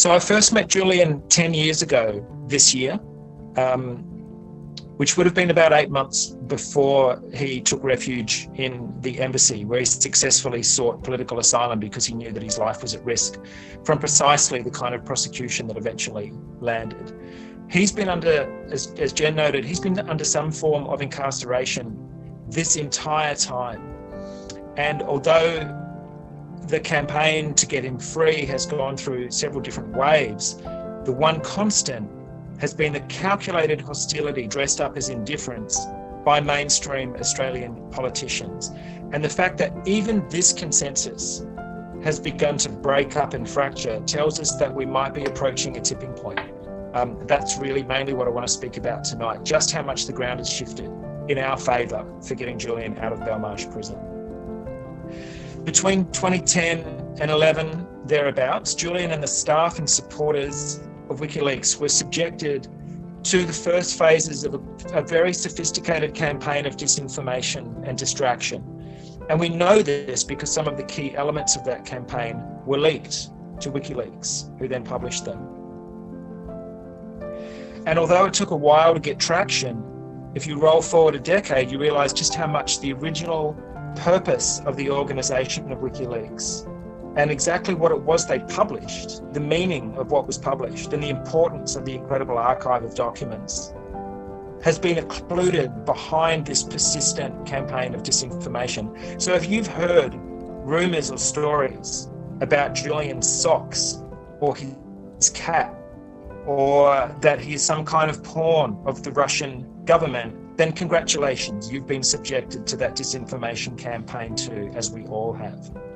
So I first met Julian 10 years ago this year, which would have been about 8 months before he took refuge in the embassy, where he successfully sought political asylum because he knew that his life was at risk from precisely the kind of prosecution that eventually landed. He's been under, as Jen noted, he's been under some form of incarceration this entire time. And although the campaign to get him free has gone through several different waves, the one constant has been the calculated hostility dressed up as indifference by mainstream Australian politicians. And the fact that even this consensus has begun to break up and fracture tells us that we might be approaching a tipping point. That's really mainly what I want to speak about tonight, just how much the ground has shifted in our favour for getting Julian out of Belmarsh prison. Between 2010 and 11, thereabouts, Julian and the staff and supporters of WikiLeaks were subjected to the first phases of a very sophisticated campaign of disinformation and distraction. And we know this because some of the key elements of that campaign were leaked to WikiLeaks, who then published them. And although it took a while to get traction, if you roll forward a decade, you realise just how much the original purpose of the organisation of WikiLeaks and exactly what it was they published, the meaning of what was published and the importance of the incredible archive of documents has been occluded behind this persistent campaign of disinformation. So if you've heard rumours or stories about Julian's socks or his cat, or that he is some kind of pawn of the Russian government, then congratulations, you've been subjected to that disinformation campaign too, as we all have.